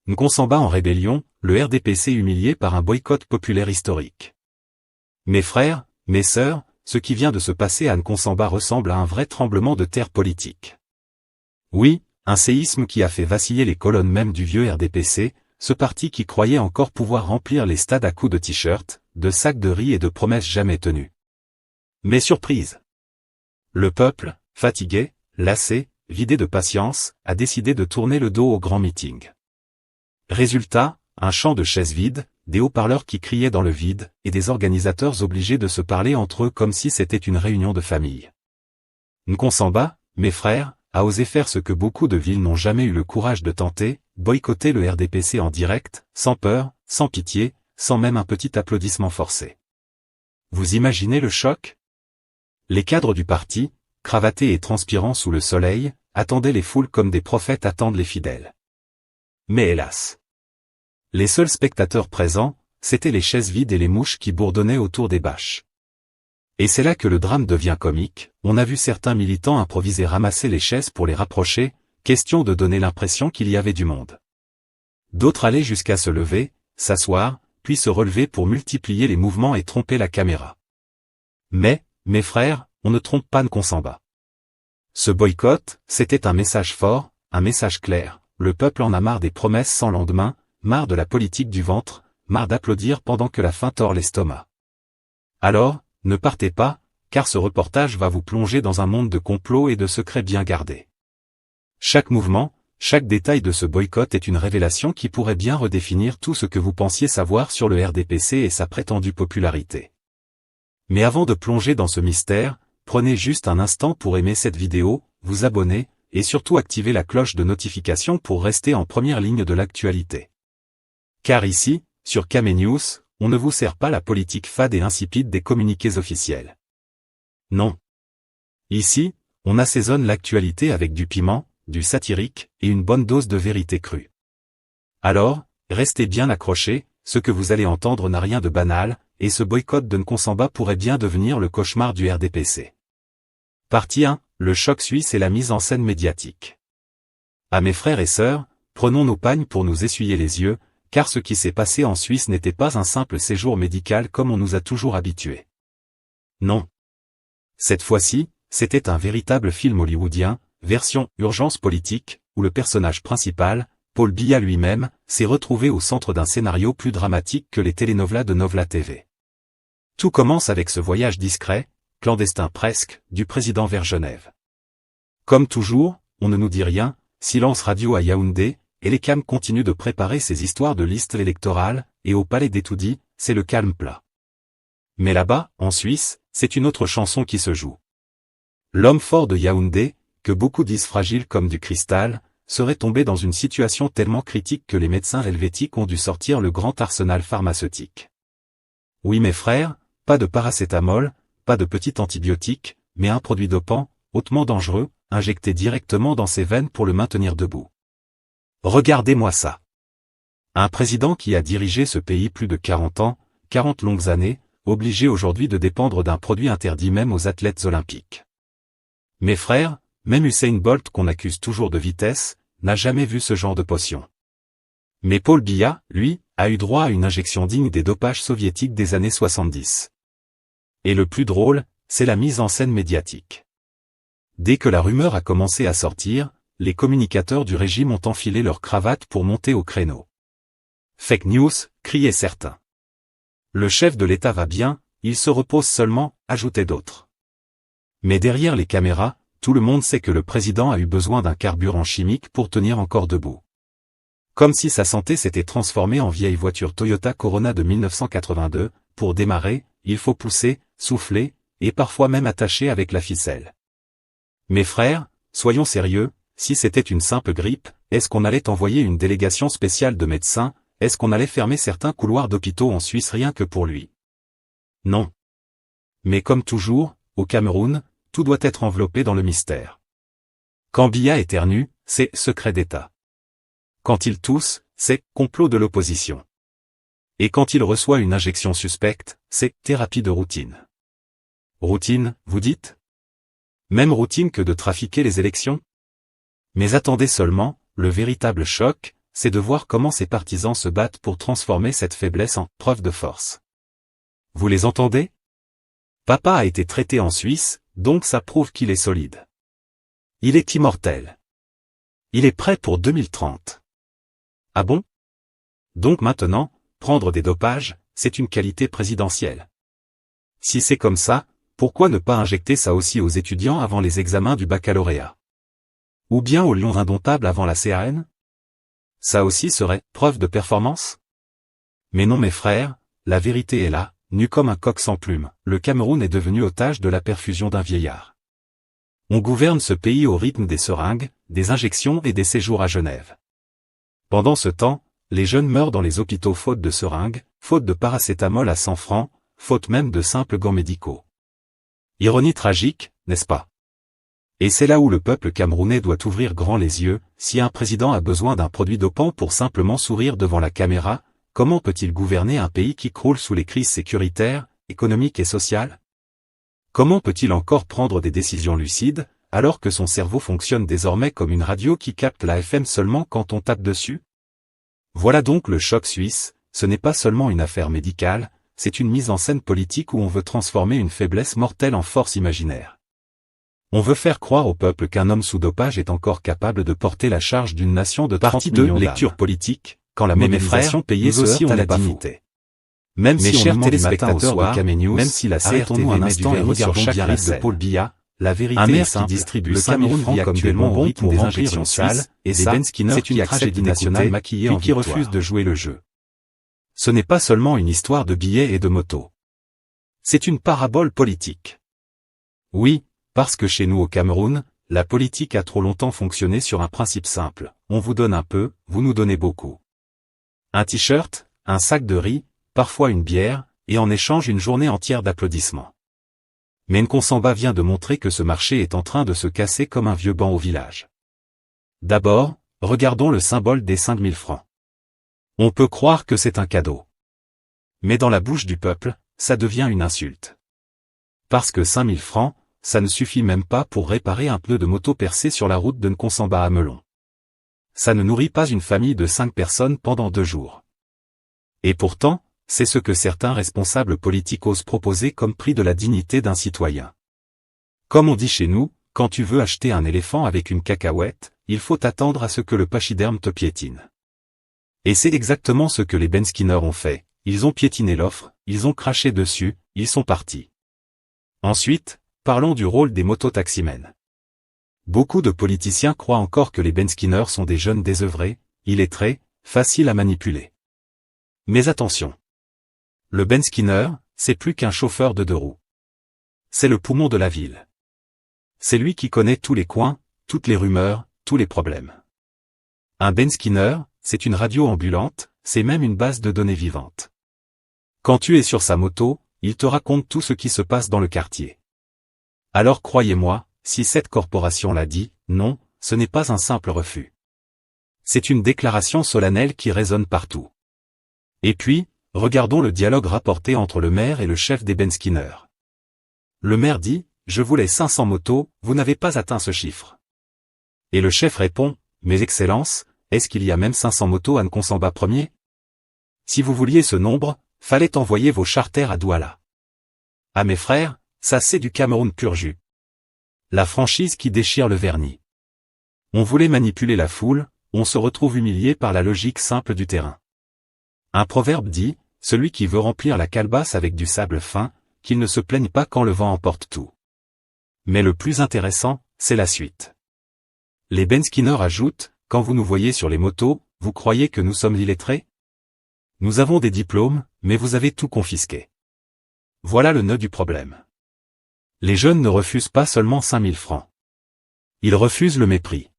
Nkonsamba en rébellion, le RDPC humilié par un boycott populaire historique. Mes frères, mes sœurs, ce qui vient de se passer à Nkonsamba ressemble à un vrai tremblement de terre politique. Oui, un séisme qui a fait vaciller les colonnes même du vieux RDPC, ce parti qui croyait encore pouvoir remplir les stades à coups de t-shirts, de sacs de riz et de promesses jamais tenues. Mais surprise! Le peuple, fatigué, lassé, vidé de patience, a décidé de tourner le dos au grand meeting. Résultat, un champ de chaises vides, des haut-parleurs qui criaient dans le vide, et des organisateurs obligés de se parler entre eux comme si c'était une réunion de famille. Nkonsamba, mes frères, a osé faire ce que beaucoup de villes n'ont jamais eu le courage de tenter, boycotter le RDPC en direct, sans peur, sans pitié, sans même un petit applaudissement forcé. Vous imaginez le choc? Les cadres du parti, cravatés et transpirants sous le soleil, attendaient les foules comme des prophètes attendent les fidèles. Mais hélas! Les seuls spectateurs présents, c'étaient les chaises vides et les mouches qui bourdonnaient autour des bâches. Et c'est là que le drame devient comique, on a vu certains militants improviser ramasser les chaises pour les rapprocher, question de donner l'impression qu'il y avait du monde. D'autres allaient jusqu'à se lever, s'asseoir, puis se relever pour multiplier les mouvements et tromper la caméra. Mais, mes frères, on ne trompe pas Nkonsamba. Ce boycott, c'était un message fort, un message clair, le peuple en a marre des promesses sans lendemain, marre de la politique du ventre, marre d'applaudir pendant que la faim tord l'estomac. Alors, ne partez pas, car ce reportage va vous plonger dans un monde de complots et de secrets bien gardés. Chaque mouvement, chaque détail de ce boycott est une révélation qui pourrait bien redéfinir tout ce que vous pensiez savoir sur le RDPC et sa prétendue popularité. Mais avant de plonger dans ce mystère, prenez juste un instant pour aimer cette vidéo, vous abonner, et surtout activer la cloche de notification pour rester en première ligne de l'actualité. Car ici, sur Kame News, on ne vous sert pas la politique fade et insipide des communiqués officiels. Non. Ici, on assaisonne l'actualité avec du piment, du satirique, et une bonne dose de vérité crue. Alors, restez bien accrochés, ce que vous allez entendre n'a rien de banal, et ce boycott de Nkonsamba pourrait bien devenir le cauchemar du RDPC. Partie 1, le choc suisse et la mise en scène médiatique. À mes frères et sœurs, prenons nos pagnes pour nous essuyer les yeux, car ce qui s'est passé en Suisse n'était pas un simple séjour médical comme on nous a toujours habitués. Non. Cette fois-ci, c'était un véritable film hollywoodien, version urgence politique, où le personnage principal, Paul Biya lui-même, s'est retrouvé au centre d'un scénario plus dramatique que les telenovelas de Novla TV. Tout commence avec ce voyage discret, clandestin presque, du président vers Genève. Comme toujours, on ne nous dit rien, silence radio à Yaoundé, et les cams continuent de préparer ces histoires de listes électorales, et au palais d'Etoudi, c'est le calme plat. Mais là-bas, en Suisse, c'est une autre chanson qui se joue. L'homme fort de Yaoundé, que beaucoup disent fragile comme du cristal, serait tombé dans une situation tellement critique que les médecins helvétiques ont dû sortir le grand arsenal pharmaceutique. Oui mes frères, pas de paracétamol, pas de petit antibiotique, mais un produit dopant, hautement dangereux, injecté directement dans ses veines pour le maintenir debout. Regardez-moi ça. Un président qui a dirigé ce pays plus de 40 ans, 40 longues années, obligé aujourd'hui de dépendre d'un produit interdit même aux athlètes olympiques. Mes frères, même Usain Bolt qu'on accuse toujours de vitesse, n'a jamais vu ce genre de potion. Mais Paul Biya, lui, a eu droit à une injection digne des dopages soviétiques des années 70. Et le plus drôle, c'est la mise en scène médiatique. Dès que la rumeur a commencé à sortir, les communicateurs du régime ont enfilé leurs cravates pour monter au créneau. Fake news, criaient certains. Le chef de l'État va bien, il se repose seulement, ajoutaient d'autres. Mais derrière les caméras, tout le monde sait que le président a eu besoin d'un carburant chimique pour tenir encore debout. Comme si sa santé s'était transformée en vieille voiture Toyota Corona de 1982, pour démarrer, il faut pousser, souffler, et parfois même attacher avec la ficelle. Mes frères, soyons sérieux, si c'était une simple grippe, est-ce qu'on allait envoyer une délégation spéciale de médecins, est-ce qu'on allait fermer certains couloirs d'hôpitaux en Suisse rien que pour lui? Non. Mais comme toujours, au Cameroun, tout doit être enveloppé dans le mystère. Quand Biya éternue, c'est secret d'État. Quand il tousse, c'est complot de l'opposition. Et quand il reçoit une injection suspecte, c'est thérapie de routine. Routine, vous dites? Même routine que de trafiquer les élections? Mais attendez seulement, le véritable choc, c'est de voir comment ses partisans se battent pour transformer cette faiblesse en preuve de force. Vous les entendez? Papa a été traité en Suisse, donc ça prouve qu'il est solide. Il est immortel. Il est prêt pour 2030. Ah bon? Donc maintenant, prendre des dopages, c'est une qualité présidentielle. Si c'est comme ça, pourquoi ne pas injecter ça aussi aux étudiants avant les examens du baccalauréat? Ou bien aux lions indomptables avant la CAN? Ça aussi serait preuve de performance? Mais non mes frères, la vérité est là, nue comme un coq sans plume, le Cameroun est devenu otage de la perfusion d'un vieillard. On gouverne ce pays au rythme des seringues, des injections et des séjours à Genève. Pendant ce temps, les jeunes meurent dans les hôpitaux faute de seringues, faute de paracétamol à 100 francs, faute même de simples gants médicaux. Ironie tragique, n'est-ce pas? Et c'est là où le peuple camerounais doit ouvrir grand les yeux, si un président a besoin d'un produit dopant pour simplement sourire devant la caméra, comment peut-il gouverner un pays qui croule sous les crises sécuritaires, économiques et sociales? Comment peut-il encore prendre des décisions lucides, alors que son cerveau fonctionne désormais comme une radio qui capte la FM seulement quand on tape dessus? Voilà donc le choc suisse, ce n'est pas seulement une affaire médicale, c'est une mise en scène politique où on veut transformer une faiblesse mortelle en force imaginaire. On veut faire croire au peuple qu'un homme sous dopage est encore capable de porter la charge d'une nation de 30 millions d'âmes. Lecture politique, quand la mobilisation payée se heurte à la dignité. Même si chers téléspectateurs de Caménews, même si la CRTV un instant et regardons bien la de Paul Biya, la vérité est simple, qui distribue le Cameroun vit comme des bonbons pour des injections sales, et des Ben Skinner qui acceptent nationale maquillée puis qui refusent de jouer le jeu. Ce n'est pas seulement une histoire de billets et de motos. C'est une parabole politique. Oui, parce que chez nous au Cameroun, la politique a trop longtemps fonctionné sur un principe simple, on vous donne un peu, vous nous donnez beaucoup. Un t-shirt, un sac de riz, parfois une bière, et en échange une journée entière d'applaudissements. Mais Nkonsamba vient de montrer que ce marché est en train de se casser comme un vieux banc au village. D'abord, regardons le symbole des 5000 francs. On peut croire que c'est un cadeau. Mais dans la bouche du peuple, ça devient une insulte. Parce que 5000 francs, ça ne suffit même pas pour réparer un pneu de moto percé sur la route de Nkonsamba à Melon. Ça ne nourrit pas une famille de 5 personnes pendant 2 jours. Et pourtant, c'est ce que certains responsables politiques osent proposer comme prix de la dignité d'un citoyen. Comme on dit chez nous, quand tu veux acheter un éléphant avec une cacahuète, il faut attendre à ce que le pachyderme te piétine. Et c'est exactement ce que les Ben Skinner ont fait, ils ont piétiné l'offre, ils ont craché dessus, ils sont partis. Ensuite, parlons du rôle des mototaximens. Beaucoup de politiciens croient encore que les Ben Skinner sont des jeunes désœuvrés, illettrés, faciles à manipuler. Mais attention. Le Ben Skinner, c'est plus qu'un chauffeur de 2 roues. C'est le poumon de la ville. C'est lui qui connaît tous les coins, toutes les rumeurs, tous les problèmes. Un Ben Skinner, c'est une radio ambulante, c'est même une base de données vivante. Quand tu es sur sa moto, il te raconte tout ce qui se passe dans le quartier. Alors croyez-moi, si cette corporation l'a dit, non, ce n'est pas un simple refus. C'est une déclaration solennelle qui résonne partout. Et puis, regardons le dialogue rapporté entre le maire et le chef des Ben Skinner. Le maire dit, « Je voulais 500 motos, vous n'avez pas atteint ce chiffre. » Et le chef répond, « Mes excellences, est-ce qu'il y a même 500 motos à Nkonsamba premier? Si vous vouliez ce nombre, fallait envoyer vos charters à Douala. » Ah mes frères, ça c'est du Cameroun pur jus. La franchise qui déchire le vernis. On voulait manipuler la foule, on se retrouve humilié par la logique simple du terrain. Un proverbe dit, celui qui veut remplir la calebasse avec du sable fin, qu'il ne se plaigne pas quand le vent emporte tout. Mais le plus intéressant, c'est la suite. Les Ben Skinner ajoutent, quand vous nous voyez sur les motos, vous croyez que nous sommes illettrés? Nous avons des diplômes, mais vous avez tout confisqué. Voilà le nœud du problème. Les jeunes ne refusent pas seulement 5000 francs. Ils refusent le mépris.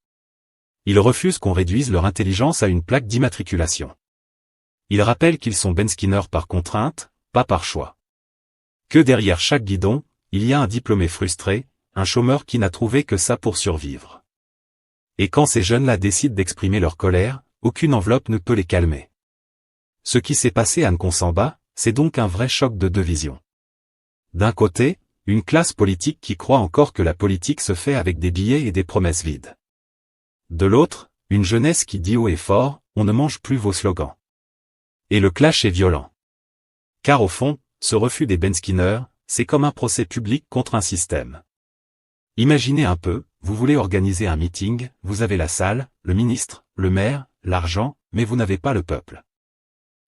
Ils refusent qu'on réduise leur intelligence à une plaque d'immatriculation. Ils rappellent qu'ils sont Ben Skinner par contrainte, pas par choix. Que derrière chaque guidon, il y a un diplômé frustré, un chômeur qui n'a trouvé que ça pour survivre. Et quand ces jeunes-là décident d'exprimer leur colère, aucune enveloppe ne peut les calmer. Ce qui s'est passé à Nkonsamba, c'est donc un vrai choc de 2 visions. D'un côté, une classe politique qui croit encore que la politique se fait avec des billets et des promesses vides. De l'autre, une jeunesse qui dit haut et fort, on ne mange plus vos slogans. Et le clash est violent. Car au fond, ce refus des Benskinner, c'est comme un procès public contre un système. Imaginez un peu, vous voulez organiser un meeting, vous avez la salle, le ministre, le maire, l'argent, mais vous n'avez pas le peuple.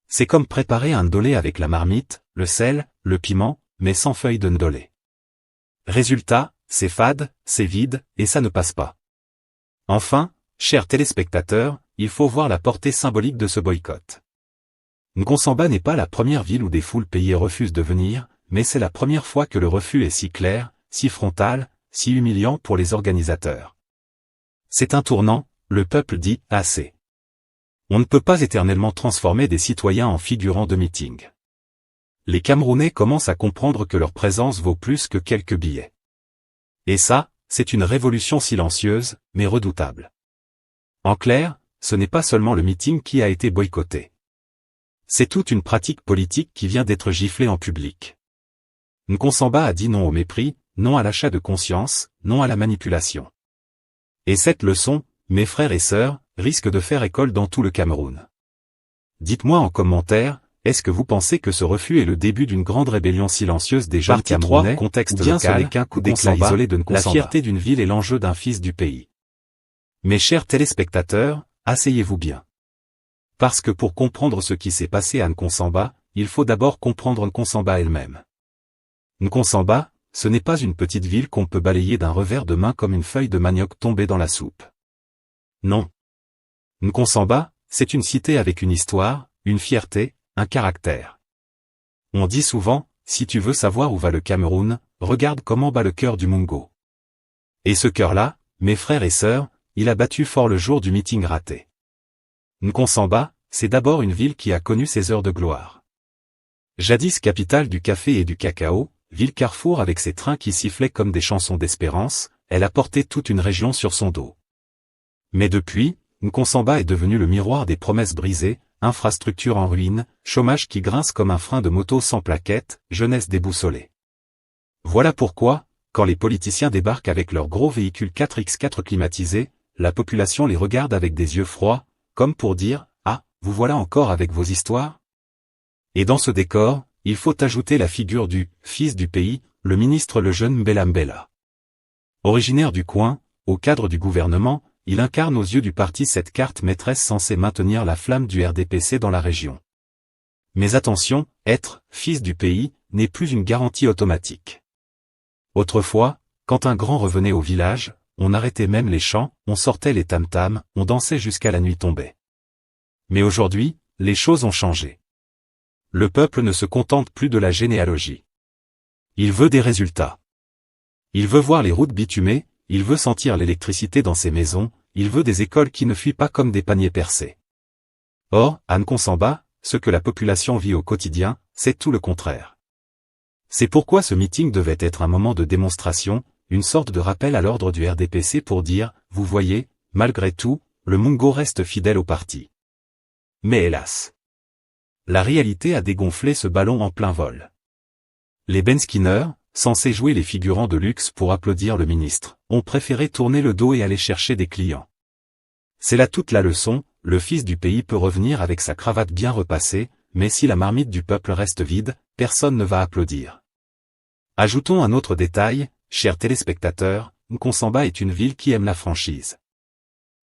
C'est comme préparer un ndolé avec la marmite, le sel, le piment, mais sans feuilles de ndolé. Résultat, c'est fade, c'est vide, et ça ne passe pas. Enfin, chers téléspectateurs, il faut voir la portée symbolique de ce boycott. Nkonsamba n'est pas la première ville où des foules payées refusent de venir, mais c'est la première fois que le refus est si clair, si frontal, si humiliant pour les organisateurs. C'est un tournant, le peuple dit « assez ». On ne peut pas éternellement transformer des citoyens en figurants de meeting. Les Camerounais commencent à comprendre que leur présence vaut plus que quelques billets. Et ça, c'est une révolution silencieuse, mais redoutable. En clair, ce n'est pas seulement le meeting qui a été boycotté. C'est toute une pratique politique qui vient d'être giflée en public. Nkonsamba a dit non au mépris, non à l'achat de conscience, non à la manipulation. Et cette leçon, mes frères et sœurs, risque de faire école dans tout le Cameroun. Dites-moi en commentaire, est-ce que vous pensez que ce refus est le début d'une grande rébellion silencieuse des jeunes Camerounais, contexte ou bien local, ce n'est qu'un coup d'éclat Nkonsamba, isolé de la Nkonsamba. La fierté d'une ville est l'enjeu d'un fils du pays. Mes chers téléspectateurs, asseyez-vous bien. Parce que pour comprendre ce qui s'est passé à Nkonsamba, il faut d'abord comprendre Nkonsamba elle-même. Nkonsamba, ce n'est pas une petite ville qu'on peut balayer d'un revers de main comme une feuille de manioc tombée dans la soupe. Non. Nkonsamba, c'est une cité avec une histoire, une fierté, un caractère. On dit souvent, si tu veux savoir où va le Cameroun, regarde comment bat le cœur du Mungo. Et ce cœur-là, mes frères et sœurs, il a battu fort le jour du meeting raté. Nkonsamba, c'est d'abord une ville qui a connu ses heures de gloire. Jadis capitale du café et du cacao, ville carrefour avec ses trains qui sifflaient comme des chansons d'espérance, elle a porté toute une région sur son dos. Mais depuis, Nkonsamba est devenu le miroir des promesses brisées, infrastructures en ruine, chômage qui grince comme un frein de moto sans plaquette, jeunesse déboussolée. Voilà pourquoi, quand les politiciens débarquent avec leurs gros véhicules 4x4 climatisés, la population les regarde avec des yeux froids, comme pour dire « Ah, vous voilà encore avec vos histoires ?» Et dans ce décor, il faut ajouter la figure du « fils du pays », le ministre le jeune Mbella Mbella. Originaire du coin, au cadre du gouvernement, il incarne aux yeux du parti cette carte maîtresse censée maintenir la flamme du RDPC dans la région. Mais attention, être « fils du pays » n'est plus une garantie automatique. Autrefois, quand un grand revenait au village, on arrêtait même les chants, on sortait les tam-tams, on dansait jusqu'à la nuit tombée. Mais aujourd'hui, les choses ont changé. Le peuple ne se contente plus de la généalogie. Il veut des résultats. Il veut voir les routes bitumées, il veut sentir l'électricité dans ses maisons, il veut des écoles qui ne fuient pas comme des paniers percés. Or, à Nkonsamba, ce que la population vit au quotidien, c'est tout le contraire. C'est pourquoi ce meeting devait être un moment de démonstration, une sorte de rappel à l'ordre du RDPC pour dire, vous voyez, malgré tout, le Mungo reste fidèle au parti. Mais hélas, la réalité a dégonflé ce ballon en plein vol. Les Benskinner, censés jouer les figurants de luxe pour applaudir le ministre, ont préféré tourner le dos et aller chercher des clients. C'est là toute la leçon, le fils du pays peut revenir avec sa cravate bien repassée, mais si la marmite du peuple reste vide, personne ne va applaudir. Ajoutons un autre détail, chers téléspectateurs, Nkonsamba est une ville qui aime la franchise.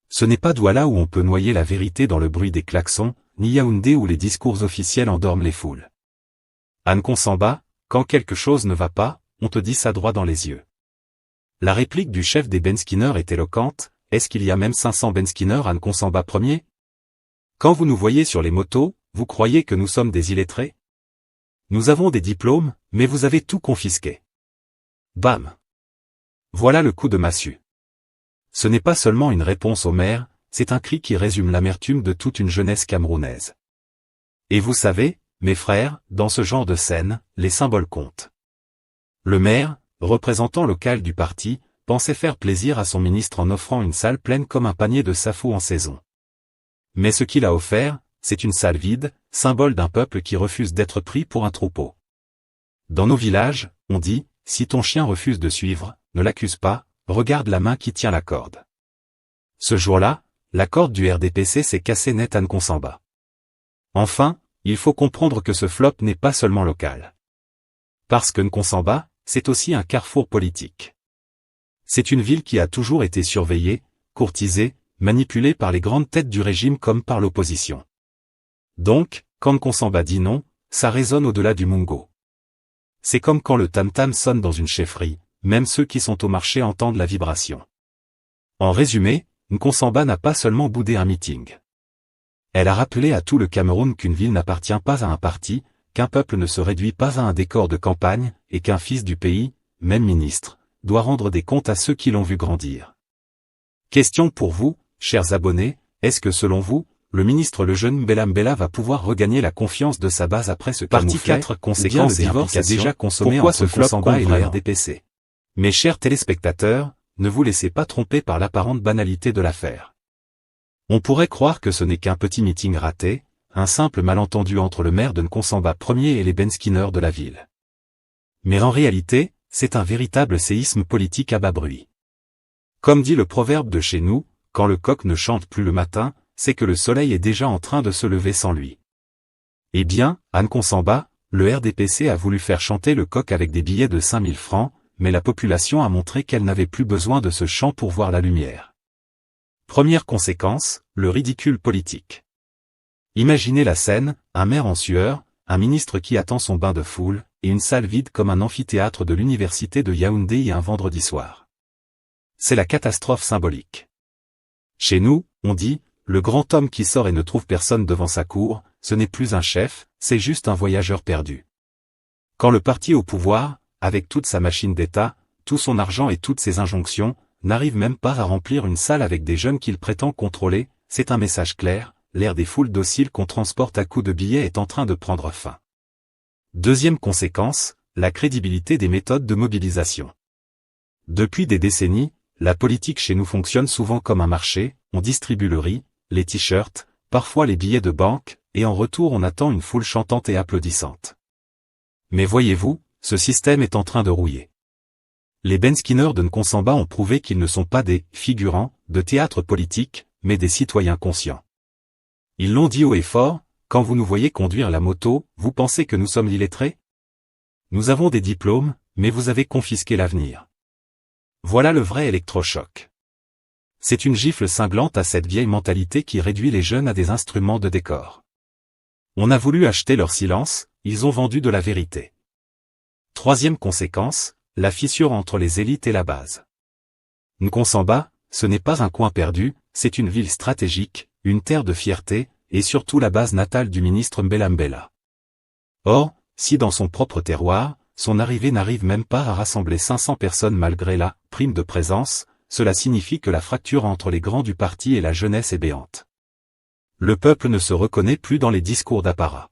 Ce n'est pas Douala où on peut noyer la vérité dans le bruit des klaxons, ni Yaoundé où les discours officiels endorment les foules. À Nkonsamba, quand quelque chose ne va pas, on te dit ça droit dans les yeux. La réplique du chef des Benskinner est éloquente, est-ce qu'il y a même 500 Benskinner à Nkonsamba premier? Quand vous nous voyez sur les motos, vous croyez que nous sommes des illettrés? Nous avons des diplômes, mais vous avez tout confisqué. Bam! Voilà le coup de massue. Ce n'est pas seulement une réponse au maire, c'est un cri qui résume l'amertume de toute une jeunesse camerounaise. Et vous savez, mes frères, dans ce genre de scène, les symboles comptent. Le maire, représentant local du parti, pensait faire plaisir à son ministre en offrant une salle pleine comme un panier de safou en saison. Mais ce qu'il a offert, c'est une salle vide, symbole d'un peuple qui refuse d'être pris pour un troupeau. Dans nos villages, on dit, si ton chien refuse de suivre, ne l'accuse pas, regarde la main qui tient la corde. Ce jour-là, la corde du RDPC s'est cassée net à Nkonsamba. Enfin, il faut comprendre que ce flop n'est pas seulement local. Parce que Nkonsamba, c'est aussi un carrefour politique. C'est une ville qui a toujours été surveillée, courtisée, manipulée par les grandes têtes du régime comme par l'opposition. Donc, quand Nkonsamba dit non, ça résonne au-delà du Mungo. C'est comme quand le tam-tam sonne dans une chefferie, même ceux qui sont au marché entendent la vibration. En résumé, Nkonsamba n'a pas seulement boudé un meeting. Elle a rappelé à tout le Cameroun qu'une ville n'appartient pas à un parti, qu'un peuple ne se réduit pas à un décor de campagne, et qu'un fils du pays, même ministre, doit rendre des comptes à ceux qui l'ont vu grandir. Question pour vous, chers abonnés, est-ce que selon vous, le ministre le jeune Mbella Mbella va pouvoir regagner la confiance de sa base après ce camouflet? Partie 4, conséquences et divorce est déjà consommé entre Nkonsamba et le RDPC. Mes chers téléspectateurs, ne vous laissez pas tromper par l'apparente banalité de l'affaire. On pourrait croire que ce n'est qu'un petit meeting raté, un simple malentendu entre le maire de Nkonsamba Ier et les Benskineurs de la ville. Mais en réalité, c'est un véritable séisme politique à bas bruit. Comme dit le proverbe de chez nous, quand le coq ne chante plus le matin, c'est que le soleil est déjà en train de se lever sans lui. Eh bien, à Nkonsamba, le RDPC a voulu faire chanter le coq avec des billets de 5000 francs, mais la population a montré qu'elle n'avait plus besoin de ce chant pour voir la lumière. Première conséquence, le ridicule politique. Imaginez la scène, un maire en sueur, un ministre qui attend son bain de foule, et une salle vide comme un amphithéâtre de l'université de Yaoundé un vendredi soir. C'est la catastrophe symbolique. Chez nous, on dit, le grand homme qui sort et ne trouve personne devant sa cour, ce n'est plus un chef, c'est juste un voyageur perdu. Quand le parti au pouvoir, avec toute sa machine d'État, tout son argent et toutes ses injonctions, n'arrive même pas à remplir une salle avec des jeunes qu'il prétend contrôler, c'est un message clair, l'ère des foules dociles qu'on transporte à coups de billets est en train de prendre fin. Deuxième conséquence, la crédibilité des méthodes de mobilisation. Depuis des décennies, la politique chez nous fonctionne souvent comme un marché, on distribue le riz, les t-shirts, parfois les billets de banque, et en retour on attend une foule chantante et applaudissante. Mais voyez-vous, ce système est en train de rouiller. Les Benskineurs de Nkonsamba ont prouvé qu'ils ne sont pas des « figurants » de théâtre politique, mais des citoyens conscients. Ils l'ont dit haut et fort, quand vous nous voyez conduire la moto, vous pensez que nous sommes l'illettrés? Nous avons des diplômes, mais vous avez confisqué l'avenir. Voilà le vrai électrochoc. C'est une gifle cinglante à cette vieille mentalité qui réduit les jeunes à des instruments de décor. On a voulu acheter leur silence, ils ont vendu de la vérité. Troisième conséquence, la fissure entre les élites et la base. Nkonsamba, ce n'est pas un coin perdu, c'est une ville stratégique, une terre de fierté, et surtout la base natale du ministre Mbella Mbella. Or, si dans son propre terroir, son arrivée n'arrive même pas à rassembler 500 personnes malgré la prime de présence, cela signifie que la fracture entre les grands du parti et la jeunesse est béante. Le peuple ne se reconnaît plus dans les discours d'apparat.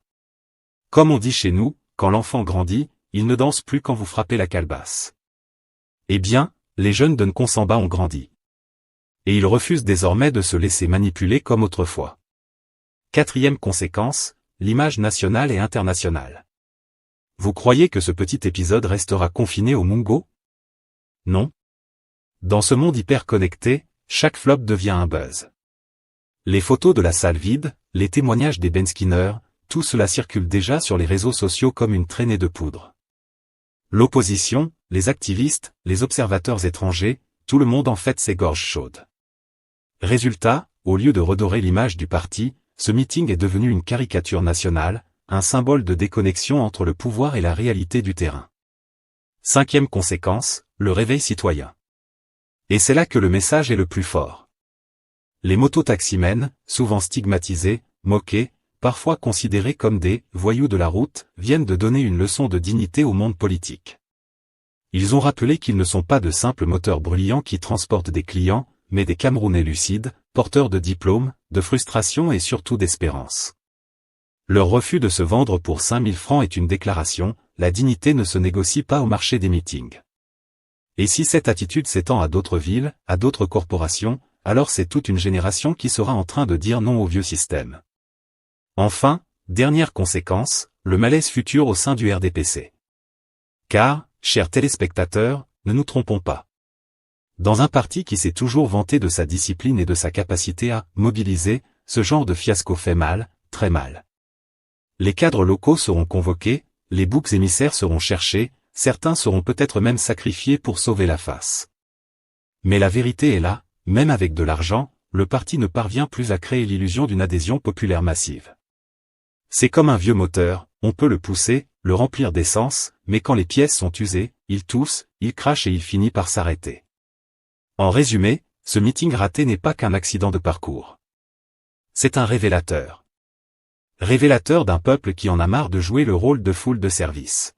Comme on dit chez nous, quand l'enfant grandit, il ne danse plus quand vous frappez la calebasse. Eh bien, les jeunes de Nkonsamba ont grandi. Et ils refusent désormais de se laisser manipuler comme autrefois. Quatrième conséquence, l'image nationale et internationale. Vous croyez que ce petit épisode restera confiné au Mungo? Non. Dans ce monde hyper connecté, chaque flop devient un buzz. Les photos de la salle vide, les témoignages des Benskineurs, tout cela circule déjà sur les réseaux sociaux comme une traînée de poudre. L'opposition, les activistes, les observateurs étrangers, tout le monde en fait ses gorges chaudes. Résultat, au lieu de redorer l'image du parti, ce meeting est devenu une caricature nationale, un symbole de déconnexion entre le pouvoir et la réalité du terrain. Cinquième conséquence, le réveil citoyen. Et c'est là que le message est le plus fort. Les mototaximens, souvent stigmatisés, moqués, parfois considérés comme des « voyous de la route », viennent de donner une leçon de dignité au monde politique. Ils ont rappelé qu'ils ne sont pas de simples moteurs bruyants qui transportent des clients, mais des Camerounais lucides, porteurs de diplômes, de frustration et surtout d'espérance. Leur refus de se vendre pour 5000 francs est une déclaration, la dignité ne se négocie pas au marché des meetings. Et si cette attitude s'étend à d'autres villes, à d'autres corporations, alors c'est toute une génération qui sera en train de dire non au vieux système. Enfin, dernière conséquence, le malaise futur au sein du RDPC. Car, chers téléspectateurs, ne nous trompons pas. Dans un parti qui s'est toujours vanté de sa discipline et de sa capacité à mobiliser, ce genre de fiasco fait mal, très mal. Les cadres locaux seront convoqués, les boucs émissaires seront cherchés, certains seront peut-être même sacrifiés pour sauver la face. Mais la vérité est là, même avec de l'argent, le parti ne parvient plus à créer l'illusion d'une adhésion populaire massive. C'est comme un vieux moteur, on peut le pousser, le remplir d'essence, mais quand les pièces sont usées, il tousse, il crache et il finit par s'arrêter. En résumé, ce meeting raté n'est pas qu'un accident de parcours. C'est un révélateur. Révélateur d'un peuple qui en a marre de jouer le rôle de foule de service.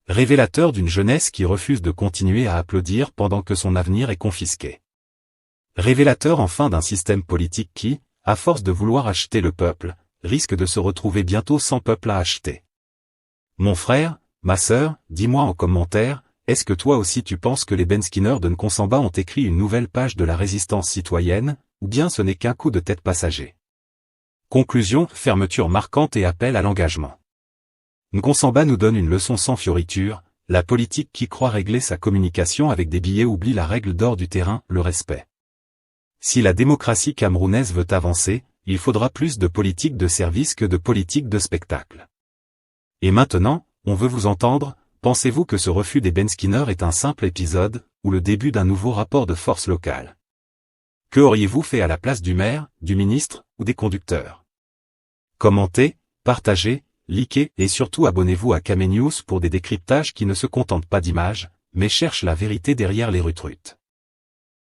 Révélateur d'une jeunesse qui refuse de continuer à applaudir pendant que son avenir est confisqué. Révélateur enfin d'un système politique qui, à force de vouloir acheter le peuple, risque de se retrouver bientôt sans peuple à acheter. Mon frère, ma sœur, dis-moi en commentaire, est-ce que toi aussi tu penses que les Benskiner de Nkonsamba ont écrit une nouvelle page de la résistance citoyenne, ou bien ce n'est qu'un coup de tête passager? Conclusion, fermeture marquante et appel à l'engagement. Nkonsamba nous donne une leçon sans fioriture, la politique qui croit régler sa communication avec des billets oublie la règle d'or du terrain, le respect. Si la démocratie camerounaise veut avancer, il faudra plus de politique de service que de politique de spectacle. Et maintenant, on veut vous entendre, pensez-vous que ce refus des Benskiner est un simple épisode, ou le début d'un nouveau rapport de force locale? Que auriez-vous fait à la place du maire, du ministre, ou des conducteurs? Commentez, partagez, likez et surtout abonnez-vous à Kame News pour des décryptages qui ne se contentent pas d'images, mais cherchent la vérité derrière les rutrutes.